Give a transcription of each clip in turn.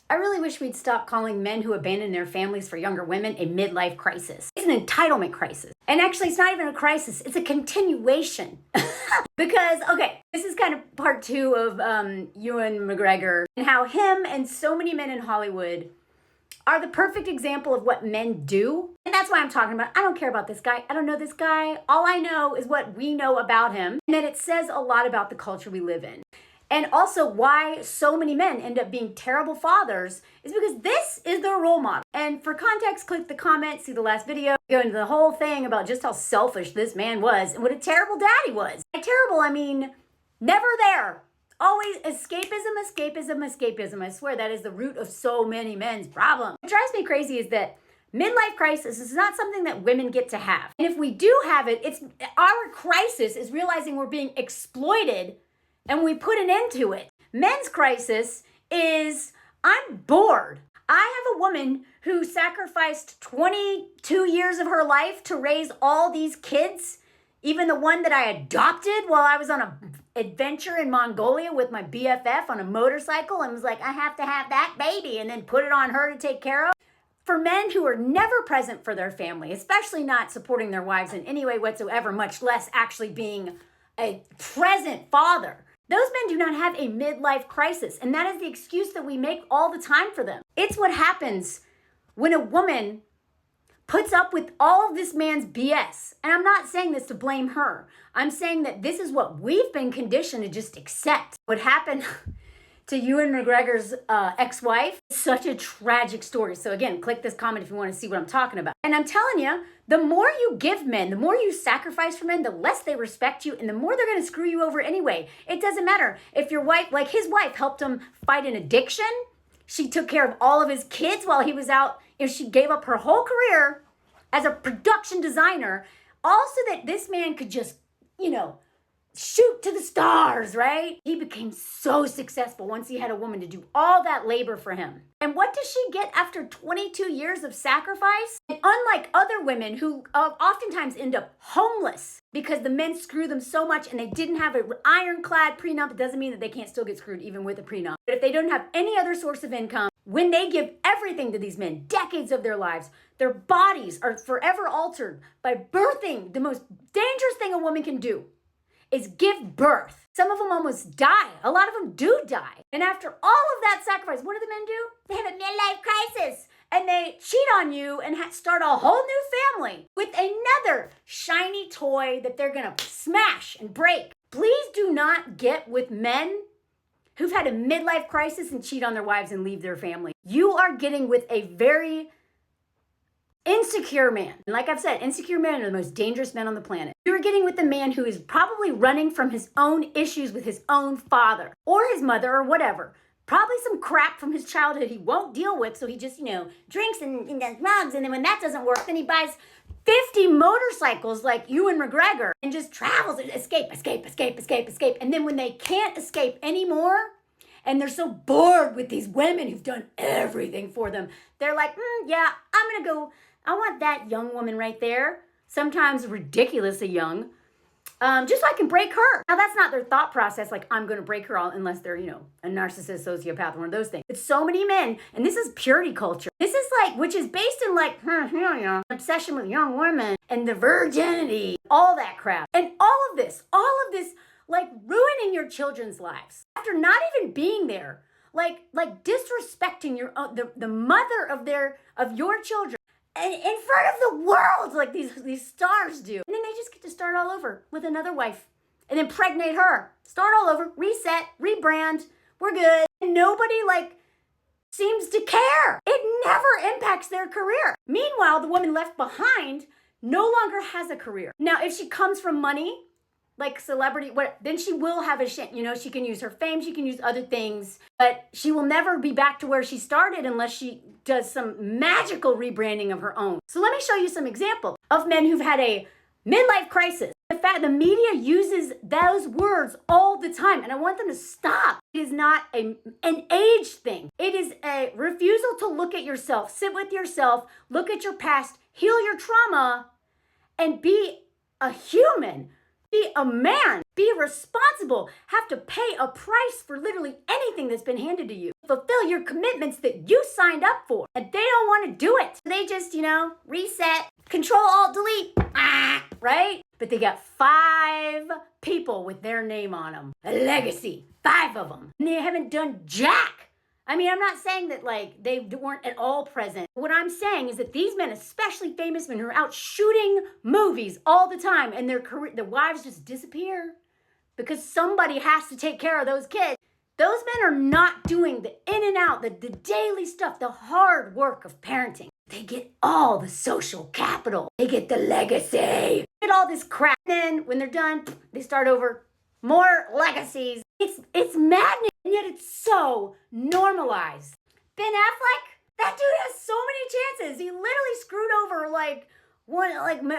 I really wish we'd stop calling men who abandon their families for younger women a midlife crisis. It's an entitlement crisis. And actually, it's not even a crisis, it's a continuation. Because, okay, this is kind of part two of Ewan McGregor and how him and so many men in Hollywood are the perfect example of what men do. And that's why I'm talking about. I don't care about this guy. I don't know this guy. All I know is what we know about him. And that it says a lot about the culture we live in. And also why so many men end up being terrible fathers is because this is their role model. And for context, click the comment, see the last video, go into the whole thing about just how selfish this man was and what a terrible dad he was. By terrible, I mean, never there. Always escapism, escapism, escapism. I swear that is the root of so many men's problems. What drives me crazy is that midlife crisis is not something that women get to have. And if we do have it, it's our crisis is realizing we're being exploited and we put an end to it. Men's crisis is, I'm bored. I have a woman who sacrificed 22 years of her life to raise all these kids, even the one that I adopted while I was on an adventure in Mongolia with my BFF on a motorcycle and was like, I have to have that baby, and then put it on her to take care of. For men who are never present for their family, especially not supporting their wives in any way whatsoever, much less actually being a present father, those men do not have a midlife crisis, and that is the excuse that we make all the time for them. It's what happens when a woman puts up with all of this man's BS. And I'm not saying this to blame her. I'm saying that this is what we've been conditioned to just accept. What happened to Ewan McGregor's ex-wife, such a tragic story. So again, click this comment if you want to see what I'm talking about. And I'm telling you, the more you give men, the more you sacrifice for men, the less they respect you and the more they're going to screw you over anyway. It doesn't matter if your wife, like his wife helped him fight an addiction. She took care of all of his kids while he was out. If she gave up her whole career as a production designer, also that this man could just, shoot to the stars, right? He became so successful once he had a woman to do all that labor for him. And what does she get after 22 years of sacrifice? And unlike other women who oftentimes end up homeless because the men screw them so much and they didn't have an ironclad prenup, it doesn't mean that they can't still get screwed even with a prenup. But if they don't have any other source of income, when they give everything to these men, decades of their lives, their bodies are forever altered by birthing. The most dangerous thing a woman can do is give birth. Some of them almost die. A lot of them do die. And after all of that sacrifice, what do the men do? They have a midlife crisis. And they cheat on you and start a whole new family with another shiny toy that they're gonna smash and break. Please do not get with men who've had a midlife crisis and cheat on their wives and leave their family. You are getting with a very insecure man. And like I've said, insecure men are the most dangerous men on the planet. You're getting with a man who is probably running from his own issues with his own father or his mother or whatever. Probably some crap from his childhood he won't deal with, so he just, drinks and does drugs, and then when that doesn't work, then he buys 50 motorcycles like Ewan McGregor and just travels and escape. And then when they can't escape anymore, and they're so bored with these women who've done everything for them, they're like, yeah, I'm gonna go, I want that young woman right there, sometimes ridiculously young, just so I can break her. Now, that's not their thought process, like, I'm going to break her all, unless they're, a narcissist, sociopath, one of those things. But so many men, and this is purity culture. This is which is based in obsession with young women and the virginity, all that crap. And all of this, ruining your children's lives. After not even being there, disrespecting the mother of your children. And in front of the world, like these stars do. And then they just get to start all over with another wife and impregnate her. Start all over, reset, rebrand, we're good. And nobody seems to care. It never impacts their career. Meanwhile, the woman left behind no longer has a career. Now, if she comes from money, like celebrity, then she will have a shit. She can use her fame, she can use other things, but she will never be back to where she started unless she does some magical rebranding of her own. So let me show you some examples of men who've had a midlife crisis. The media uses those words all the time, and I want them to stop. It is not an age thing. It is a refusal to look at yourself, sit with yourself, look at your past, heal your trauma, and be a human. Be a man. Be responsible. Have to pay a price for literally anything that's been handed to you. Fulfill your commitments that you signed up for. And they don't want to do it. They just, reset, Control, Alt, Delete, right? But they got 5 people with their name on them. A legacy. 5 of them. And they haven't done jack. I mean, I'm not saying that they weren't at all present. What I'm saying is that these men, especially famous men who are out shooting movies all the time and their wives just disappear because somebody has to take care of those kids. Those men are not doing the in and out, the daily stuff, the hard work of parenting. They get all the social capital. They get the legacy. They get all this crap. And then when they're done, they start over. More legacies. It's maddening, and yet it's so normalized. Ben Affleck, that dude has so many chances. He literally screwed over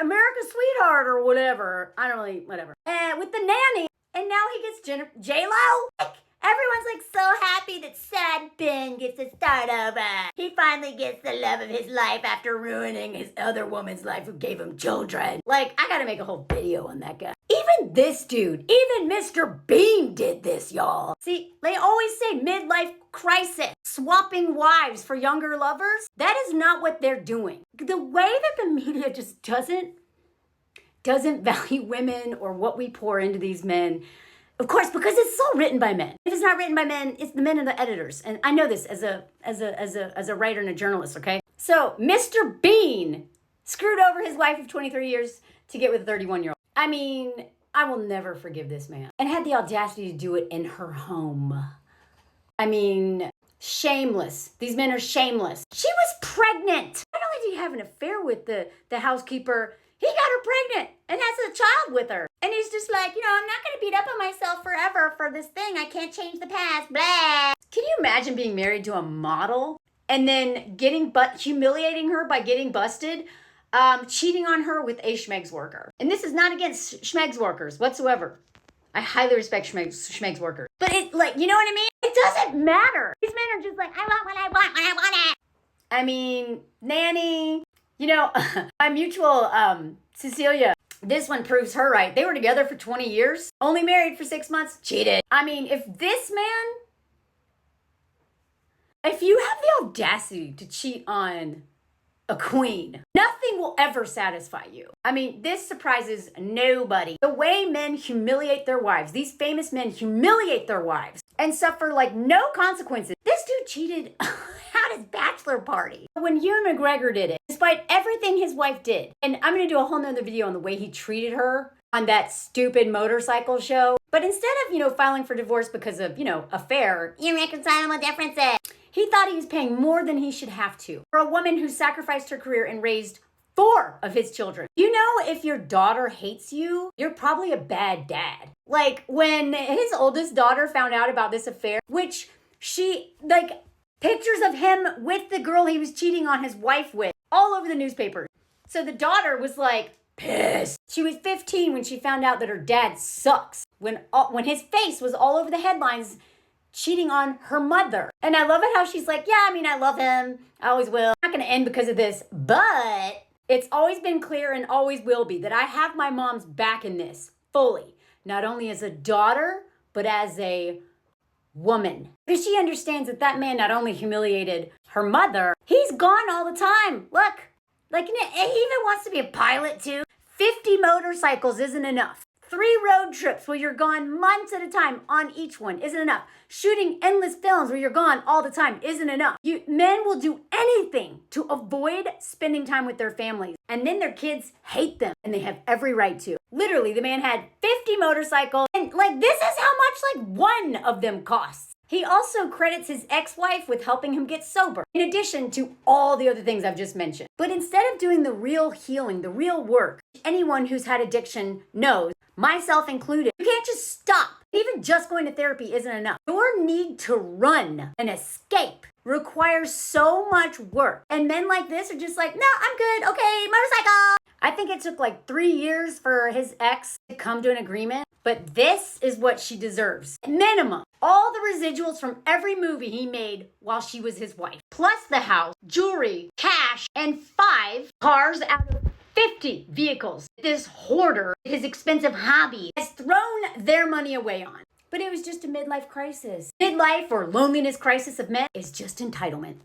America's Sweetheart or whatever. I don't really, whatever. And with the nanny, and now he gets J-Lo. Everyone's so happy that sad Ben gets to start over. He finally gets the love of his life after ruining his other woman's life who gave him children. I gotta make a whole video on that guy. Even this dude, even Mr. Bean did this, y'all. See, they always say midlife crisis, swapping wives for younger lovers. That is not what they're doing. The way that the media just doesn't value women or what we pour into these men. Of course, because it's all written by men. If it's not written by men, it's the men and the editors. And I know this as a writer and a journalist, okay? So Mr. Bean screwed over his wife of 23 years to get with a 31-year-old. I mean, I will never forgive this man. And had the audacity to do it in her home. I mean, shameless. These men are shameless. She was pregnant. Not only did he have an affair with the housekeeper, he got her pregnant and has a child with her. And he's just like, I'm not going to beat up on myself forever for this thing. I can't change the past. Blah. Can you imagine being married to a model and then humiliating her by getting busted, cheating on her with a schmegs worker? And this is not against schmegs workers whatsoever. I highly respect schmegs workers. But you know what I mean? It doesn't matter. These men are just like, I want what I want when I want it. I mean, nanny. My mutual, Cecilia, this one proves her right. They were together for 20 years, only married for 6 months, cheated. I mean, if you have the audacity to cheat on a queen, nothing will ever satisfy you. I mean, this surprises nobody. The way men humiliate their wives, these famous men humiliate their wives and suffer no consequences. This dude cheated at his bachelor party when Ewan McGregor did it, despite everything his wife did. And I'm going to do a whole nother video on the way he treated her on that stupid motorcycle show. But instead of, filing for divorce because of, affair, irreconcilable differences, he thought he was paying more than he should have to for a woman who sacrificed her career and raised 4 of his children. If your daughter hates you, you're probably a bad dad. When his oldest daughter found out about this affair, which she, pictures of him with the girl he was cheating on his wife with, all over the newspapers. So the daughter was pissed. She was 15 when she found out that her dad sucks. When his face was all over the headlines, cheating on her mother. And I love it how she's like, yeah, I love him. I always will. I'm not going to end because of this, but it's always been clear and always will be that I have my mom's back in this fully. Not only as a daughter, but as a woman. Because she understands that man not only humiliated her mother, he's gone all the time. Look, he even wants to be a pilot too. 50 motorcycles isn't enough. 3 road trips where you're gone months at a time on each one isn't enough. Shooting endless films where you're gone all the time isn't enough. Men will do anything to avoid spending time with their families. And then their kids hate them, and they have every right to. Literally, the man had 50 motorcycles, and this is how much one of them costs. He also credits his ex-wife with helping him get sober, in addition to all the other things I've just mentioned. But instead of doing the real healing, the real work, anyone who's had addiction knows, myself included, you can't just stop. Even just going to therapy isn't enough. Your need to run and escape requires so much work. And men like this are just like, no, I'm good. Okay, motorcycle. I think it took 3 years for his ex to come to an agreement. But this is what she deserves. Minimum. All the residuals from every movie he made while she was his wife. Plus the house, jewelry, cash, and 5 cars out of 50 vehicles this hoarder, his expensive hobby, has thrown their money away on. But it was just a midlife crisis. Midlife or loneliness crisis of men is just entitlement.